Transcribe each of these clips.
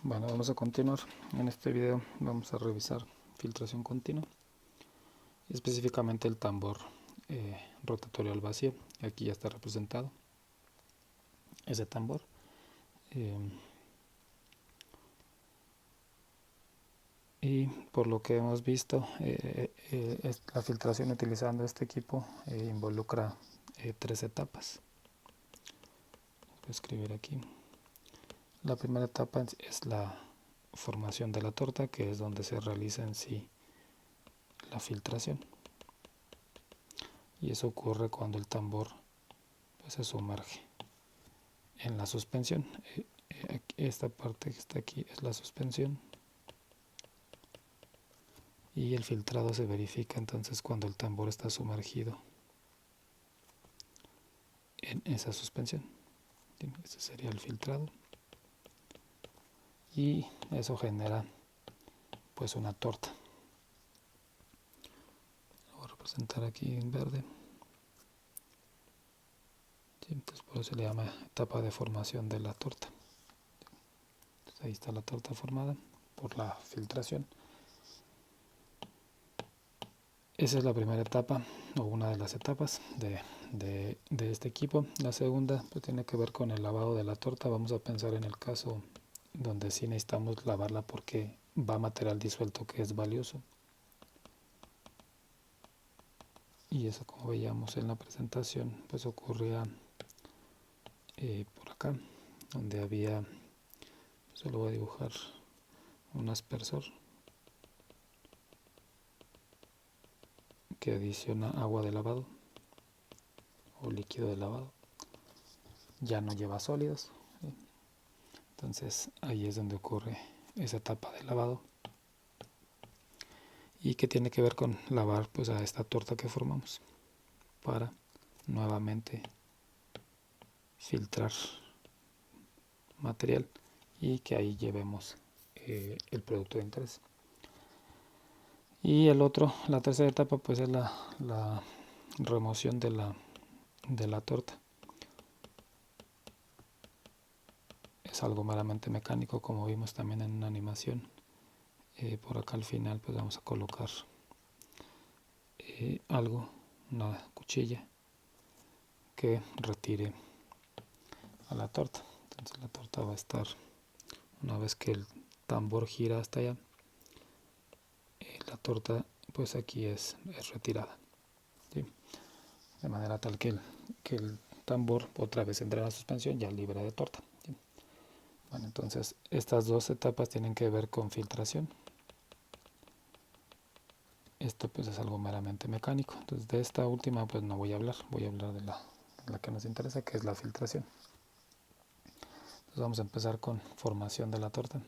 Bueno, vamos a continuar. En este video vamos a revisar filtración continua, específicamente el tambor rotatorio al vacío. Aquí ya está representado ese tambor. Y por lo que hemos visto, la filtración utilizando este equipo involucra 3 etapas. Voy a escribir aquí. La primera etapa es la formación de la torta, que es donde se realiza en sí la filtración. Y eso ocurre cuando el tambor pues, se sumerge en la suspensión. Esta parte que está aquí es la suspensión. Y el filtrado se verifica entonces cuando el tambor está sumergido en esa suspensión. Ese sería el filtrado. Y eso genera pues una torta. Lo voy a representar aquí en verde. Entonces por eso se le llama etapa de formación de la torta. Entonces ahí está la torta formada por la filtración. Esa es la primera etapa o una de las etapas de este equipo. La segunda pues, tiene que ver con el lavado de la torta. Vamos a pensar en el caso donde sí necesitamos lavarla porque va material disuelto que es valioso. Y eso, como veíamos en la presentación, pues ocurría por acá, donde había, solo voy a dibujar un aspersor que adiciona agua de lavado o líquido de lavado. Ya no lleva sólidos. Entonces ahí es donde ocurre esa etapa de lavado. Y que tiene que ver con lavar pues a esta torta que formamos para nuevamente filtrar material y que ahí llevemos el producto de interés. Y la tercera etapa pues es la remoción de la torta. Es algo meramente mecánico, como vimos también en una animación. Por acá al final pues vamos a colocar algo, una cuchilla que retire a la torta. Entonces la torta va a estar, una vez que el tambor gira hasta allá, la torta pues aquí es retirada, ¿sí? De manera tal que el tambor otra vez entra en la suspensión ya libre de torta, ¿sí? Bueno, entonces estas dos etapas tienen que ver con filtración. Esto pues es algo meramente mecánico. Entonces de esta última pues no voy a hablar de la que nos interesa, que es la filtración. Entonces vamos a empezar con formación de la torta.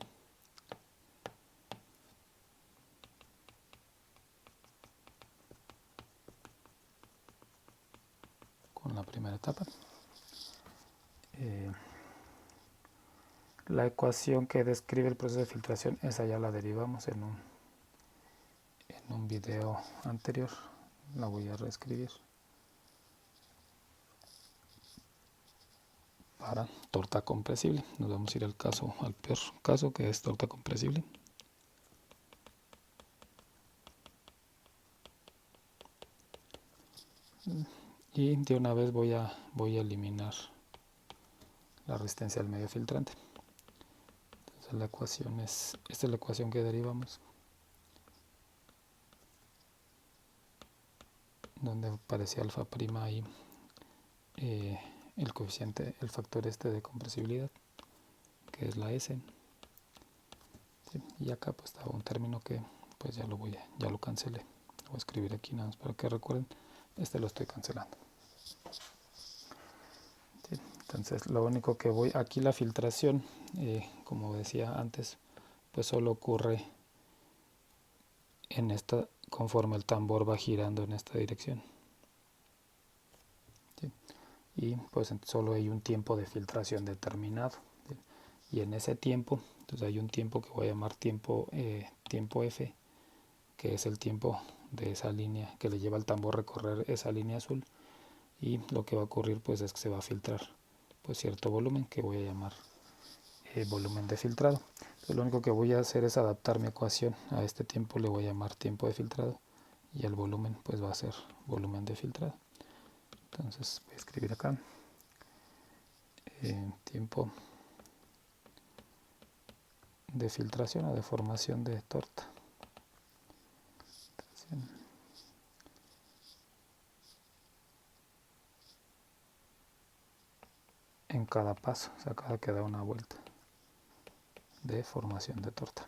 Con la primera etapa. La ecuación que describe el proceso de filtración, esa ya la derivamos en un video anterior. La voy a reescribir. Para torta compresible. Nos vamos a ir al peor caso, que es torta compresible. Y de una vez voy a eliminar la resistencia al medio filtrante. Entonces la ecuación esta es la ecuación que derivamos, donde aparecía alfa prima ahí el coeficiente, el factor de compresibilidad, que es la S. ¿Sí? Y acá pues estaba un término que pues ya lo cancelé. Lo voy a escribir aquí nada más para que recuerden, lo estoy cancelando. ¿Sí? Entonces lo único que aquí la filtración, como decía antes, pues solo ocurre conforme el tambor va girando en esta dirección. ¿Sí? Y pues solo hay un tiempo de filtración determinado. ¿Sí? Y en ese tiempo, entonces hay un tiempo que voy a llamar tiempo F, que es el tiempo de esa línea que le lleva al tambor a recorrer esa línea azul. Y lo que va a ocurrir pues es que se va a filtrar pues cierto volumen que voy a llamar volumen de filtrado. Entonces, lo único que voy a hacer es adaptar mi ecuación a este tiempo, le voy a llamar tiempo de filtrado, y el volumen pues va a ser volumen de filtrado. Entonces voy a escribir acá tiempo de filtración o de formación de torta. En cada paso, o sea, cada que da una vuelta de formación de torta.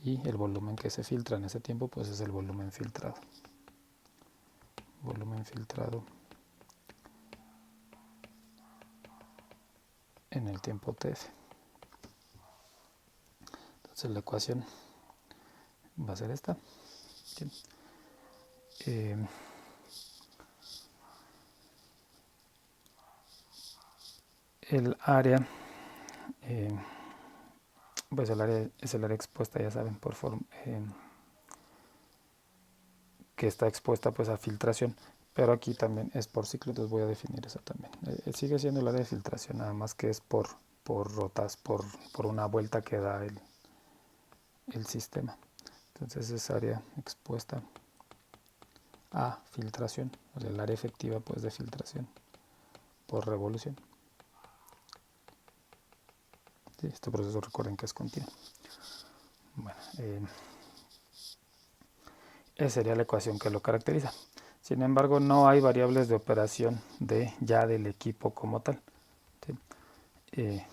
Y el volumen que se filtra en ese tiempo pues es el volumen filtrado. Volumen filtrado en el tiempo TF. Entonces la ecuación va a ser esta. El área, pues el área es el área expuesta, ya saben, por que está expuesta pues a filtración, pero aquí también es por ciclo, entonces voy a definir eso también. Sigue siendo el área de filtración, nada más que es por rotas, por una vuelta que da el sistema. Entonces es área expuesta a filtración, o sea, el área efectiva pues de filtración por revolución. Sí, este proceso recuerden que es continuo. Bueno, esa sería la ecuación que lo caracteriza. Sin embargo, no hay variables de operación ya del equipo como tal. ¿Sí?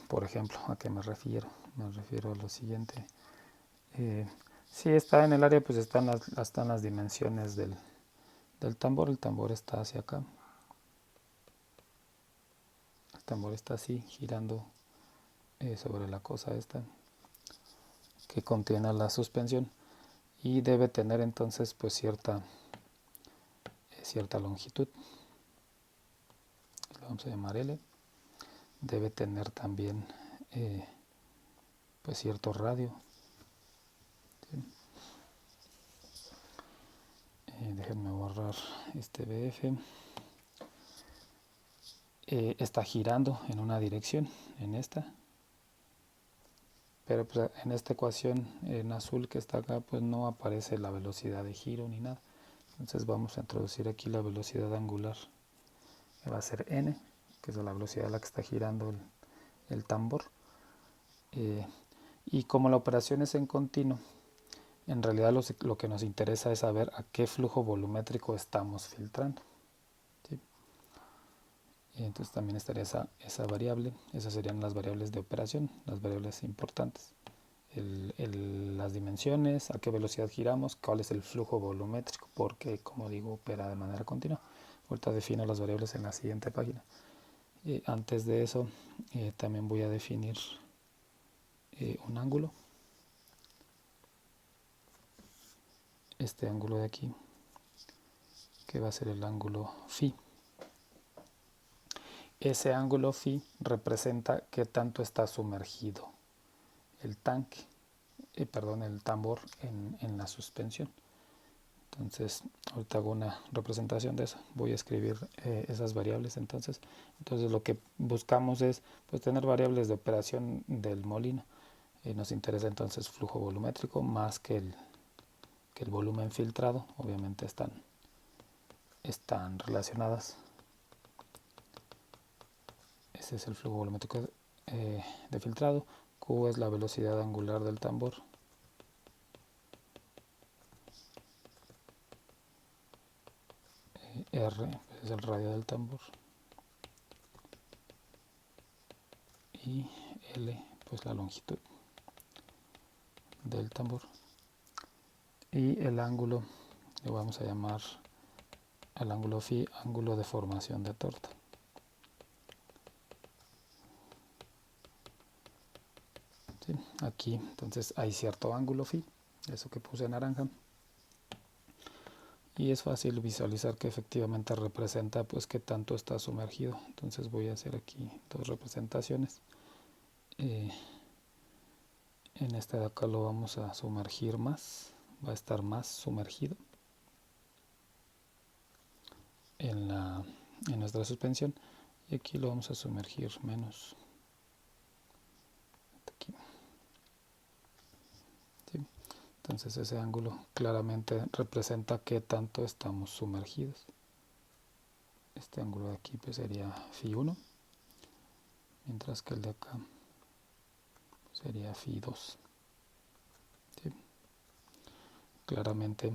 Por ejemplo, ¿a qué me refiero? Me refiero a lo siguiente. Si está en el área, pues están las dimensiones del tambor. El tambor está hacia acá. El tambor está así, girando sobre la cosa esta que contiene la suspensión, y debe tener entonces pues cierta longitud, lo vamos a llamar L. Debe tener también pues cierto radio. ¿Sí? Déjenme borrar este BF. Está girando en una dirección, en esta, pero pues en esta ecuación en azul que está acá pues no aparece la velocidad de giro ni nada. Entonces vamos a introducir aquí la velocidad angular, que va a ser n, que es la velocidad a la que está girando el tambor. Y como la operación es en continuo, en realidad lo que nos interesa es saber a qué flujo volumétrico estamos filtrando. ¿Sí? Y entonces también estaría esa variable. Esas serían las variables de operación, las variables importantes. Las dimensiones, a qué velocidad giramos, cuál es el flujo volumétrico, porque como digo opera de manera continua. Ahorita defino las variables en la siguiente página. Antes de eso también voy a definir un ángulo. Este ángulo de aquí, que va a ser el ángulo phi. Ese ángulo phi representa qué tanto está sumergido el tanque, el tambor en la suspensión. Entonces, ahorita hago una representación de eso. Voy a escribir esas variables. Entonces lo que buscamos es pues tener variables de operación del molino. Nos interesa entonces flujo volumétrico más que el volumen filtrado. Obviamente están relacionadas. Ese es el flujo volumétrico de filtrado. Q es la velocidad angular del tambor. R es el radio del tambor. Y L pues la longitud del tambor. Y el ángulo le vamos a llamar al ángulo phi, ángulo de formación de torta. ¿Sí? Aquí entonces hay cierto ángulo phi, eso que puse en naranja, y es fácil visualizar que efectivamente representa pues qué tanto está sumergido. Entonces voy a hacer aquí dos representaciones. En este de acá lo vamos a sumergir más, va a estar más sumergido en nuestra suspensión, y aquí lo vamos a sumergir menos. Aquí. ¿Sí? Entonces ese ángulo claramente representa qué tanto estamos sumergidos. Este ángulo de aquí pues sería Φ1, mientras que el de acá sería Φ2. ¿Sí? Claramente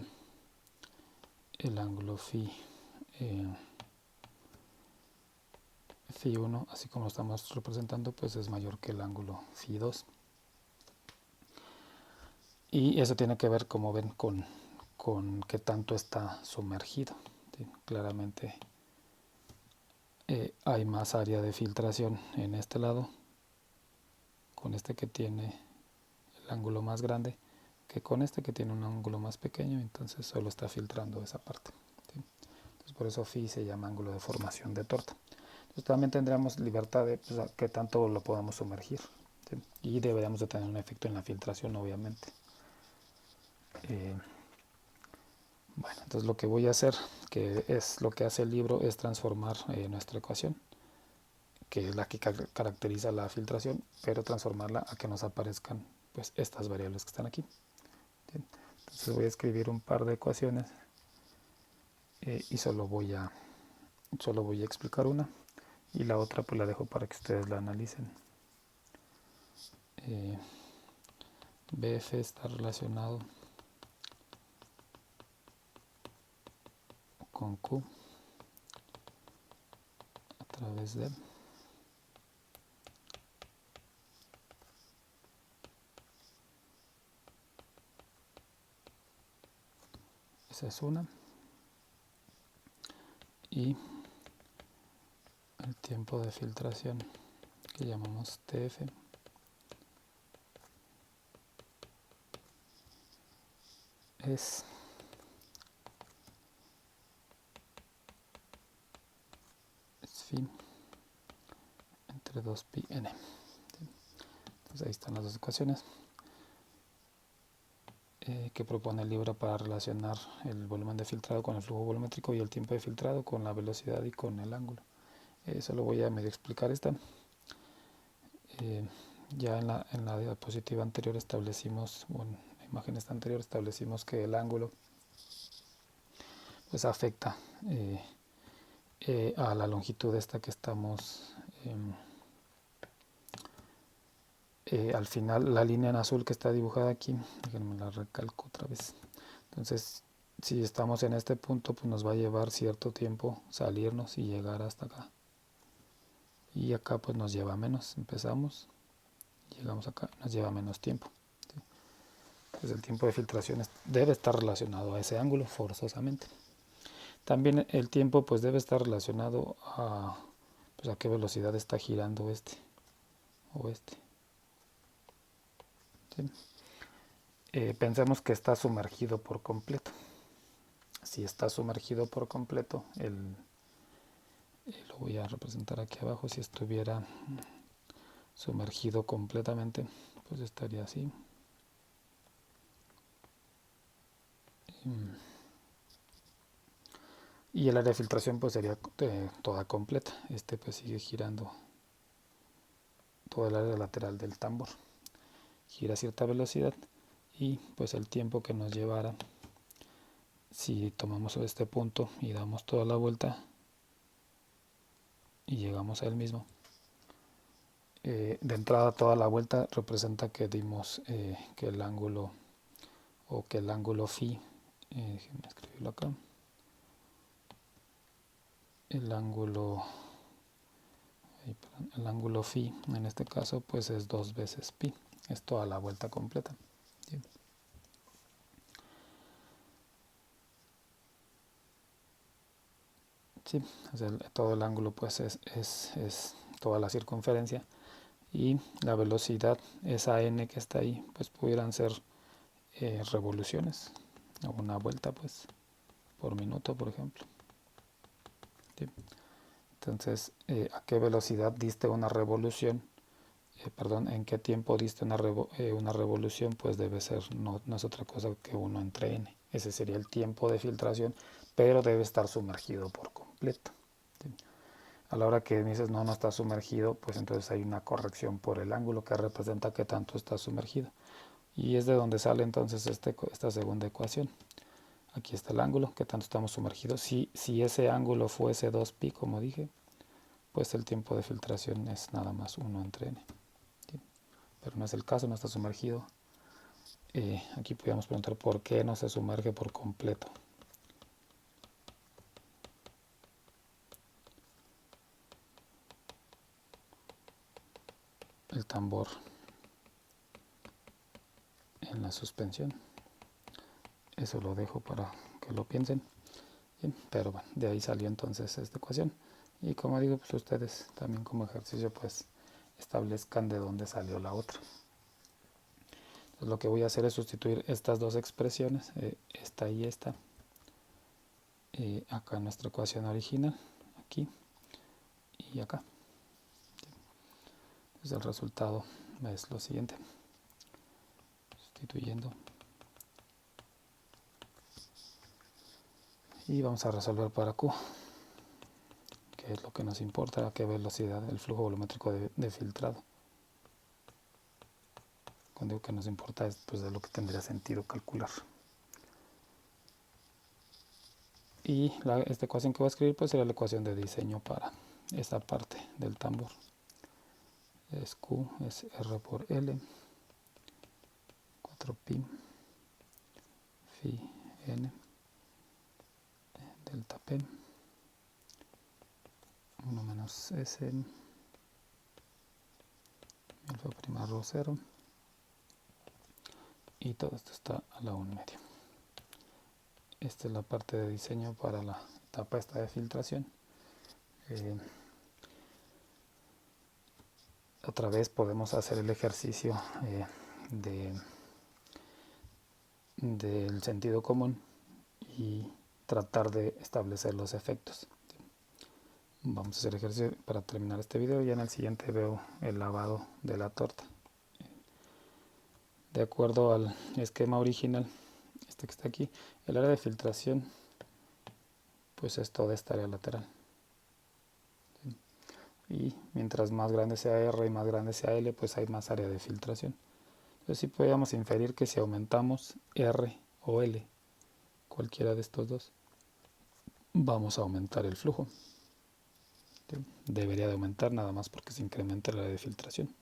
el ángulo Φ1, así como lo estamos representando, pues es mayor que el ángulo Φ2. Y eso tiene que ver, como ven, con qué tanto está sumergido. ¿Sí? Claramente hay más área de filtración en este lado, con este que tiene el ángulo más grande, que con este que tiene un ángulo más pequeño, entonces solo está filtrando esa parte. ¿Sí? Entonces por eso Φ se llama ángulo de formación de torta. Entonces también tendríamos libertad de pues, a qué tanto lo podamos sumergir. ¿Sí? Y deberíamos de tener un efecto en la filtración, obviamente. Bueno, entonces lo que voy a hacer, que es lo que hace el libro, es transformar nuestra ecuación, que es la que caracteriza la filtración, pero transformarla a que nos aparezcan pues estas variables que están aquí. ¿Bien? Entonces voy a escribir un par de ecuaciones y solo voy a explicar una, y la otra pues la dejo para que ustedes la analicen. BF está relacionado con Q a través de esa es una, y el tiempo de filtración que llamamos TF es phi entre 2pi n. Entonces ahí están las dos ecuaciones que propone el libro para relacionar el volumen de filtrado con el flujo volumétrico y el tiempo de filtrado con la velocidad y con el ángulo. Solo voy a medio explicar esta. Ya en la diapositiva anterior establecimos, bueno, en la imagen esta anterior establecimos que el ángulo pues afecta a la longitud esta que estamos al final, la línea en azul que está dibujada aquí, déjenme la recalco otra vez. Entonces, si estamos en este punto, pues nos va a llevar cierto tiempo salirnos y llegar hasta acá. Y acá pues nos lleva menos. Empezamos, llegamos acá, nos lleva menos tiempo. ¿Sí? Entonces el tiempo de filtración debe estar relacionado a ese ángulo forzosamente. También el tiempo pues debe estar relacionado pues, a qué velocidad está girando este o este. ¿Sí? Pensemos que está sumergido por completo. Si está sumergido por completo, lo voy a representar aquí abajo. Si estuviera sumergido completamente, pues estaría así. Y el área de filtración pues sería toda completa. Pues sigue girando todo el área lateral del tambor. Gira a cierta velocidad y pues el tiempo que nos llevara, si tomamos este punto y damos toda la vuelta y llegamos a él mismo, de entrada toda la vuelta representa que dimos que el ángulo phi, déjenme escribirlo acá, el ángulo phi en este caso pues es 2 veces pi, es toda la vuelta completa. ¿Sí? Sí, o sea, todo el ángulo pues es toda la circunferencia, y la velocidad, esa n que está ahí, pues pudieran ser revoluciones, o una vuelta pues por minuto, por ejemplo. ¿Sí? Entonces, ¿a qué velocidad diste una revolución? En qué tiempo diste una revolución, pues debe ser, no es otra cosa que 1 entre n. Ese sería el tiempo de filtración, pero debe estar sumergido por completo. ¿Sí? A la hora que dices no está sumergido, pues entonces hay una corrección por el ángulo que representa que tanto está sumergido. Y es de donde sale entonces esta segunda ecuación. Aquí está el ángulo, que tanto estamos sumergidos. Si ese ángulo fuese 2pi, como dije, pues el tiempo de filtración es nada más 1 entre n. ¿Sí? Pero no es el caso, no está sumergido. Aquí podríamos preguntar por qué no se sumerge por completo. El tambor en la suspensión. Eso lo dejo para que lo piensen. Bien, pero bueno, de ahí salió entonces esta ecuación. Y como digo, pues ustedes también como ejercicio pues establezcan de dónde salió la otra. Entonces lo que voy a hacer es sustituir estas dos expresiones, esta y esta, acá en nuestra ecuación original, aquí y acá. Entonces el resultado es lo siguiente. Sustituyendo. Y vamos a resolver para Q, que es lo que nos importa, a qué velocidad el flujo volumétrico de filtrado. Cuando digo que nos importa es pues de lo que tendría sentido calcular. Y esta ecuación que voy a escribir pues será la ecuación de diseño para esta parte del tambor. Es Q, es R por L, 4pi, phi n, delta P, 1 menos S, alfa prima rho 0, y todo esto está a la 1 medio. Esta es la parte de diseño para la etapa esta de filtración. Otra vez podemos hacer el ejercicio del sentido común y tratar de establecer los efectos. Vamos a hacer ejercicio para terminar este video y en el siguiente veo el lavado de la torta. De acuerdo al esquema original, este que está aquí, el área de filtración pues es toda esta área lateral. Y mientras más grande sea R y más grande sea L, pues hay más área de filtración. Entonces sí podríamos inferir que si aumentamos R o L, cualquiera de estos dos, vamos a aumentar el flujo. ¿Sí? Debería de aumentar nada más porque se incrementa el área de filtración.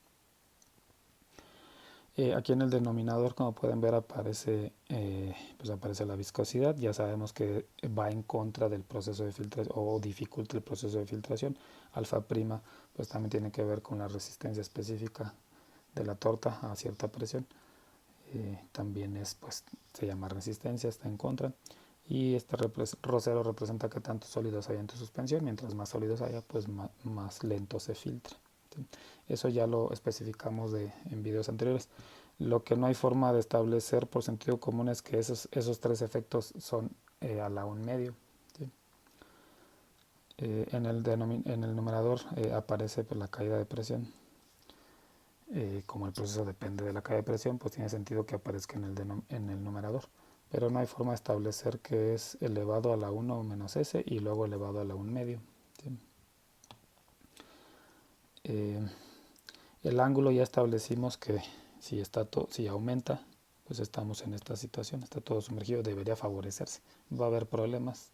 Aquí en el denominador, como pueden ver, aparece la viscosidad. Ya sabemos que va en contra del proceso de filtración o dificulta el proceso de filtración. Alfa prima pues también tiene que ver con la resistencia específica de la torta a cierta presión. También se llama resistencia, está en contra. Y este rho0 representa que tantos sólidos hay en tu suspensión. Mientras más sólidos haya, pues más lento se filtra. Eso ya lo especificamos en videos anteriores. Lo que no hay forma de establecer por sentido común es que esos tres efectos son a la 1 medio. ¿Sí? En el numerador aparece la caída de presión. Como el proceso depende de la caída de presión, pues tiene sentido que aparezca en el numerador. Pero no hay forma de establecer que es elevado a la 1 menos s y luego elevado a la 1 medio. ¿Sí? El ángulo ya establecimos que si aumenta, pues estamos en esta situación, está todo sumergido, debería favorecerse. Va a haber problemas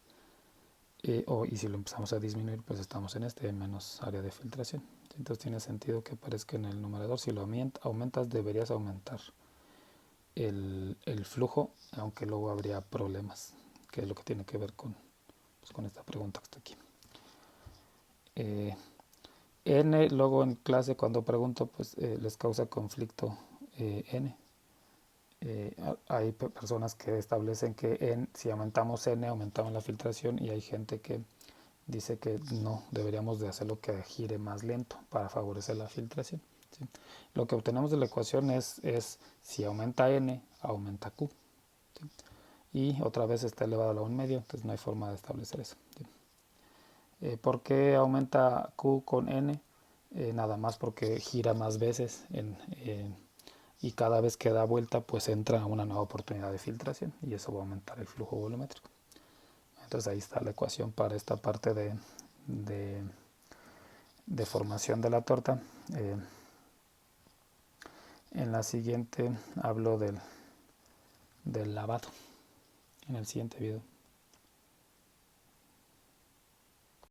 y si lo empezamos a disminuir, pues estamos en menos área de filtración. Entonces tiene sentido que aparezca en el numerador. Si lo aumentas, deberías aumentar el flujo, aunque luego habría problemas, que es lo que tiene que ver con esta pregunta que está aquí. N, luego en clase cuando pregunto, pues les causa conflicto N. Hay personas que establecen que si aumentamos N, aumentamos la filtración, y hay gente que dice que no, deberíamos de hacerlo que gire más lento para favorecer la filtración. ¿Sí? Lo que obtenemos de la ecuación es si aumenta N, aumenta Q. ¿Sí? Y otra vez está elevado a la 1 medio, entonces no hay forma de establecer eso. ¿Sí? ¿Por qué aumenta Q con N? Nada más porque gira más veces y cada vez que da vuelta pues entra una nueva oportunidad de filtración y eso va a aumentar el flujo volumétrico. Entonces ahí está la ecuación para esta parte de de formación de la torta. En la siguiente hablo del lavado, en el siguiente video.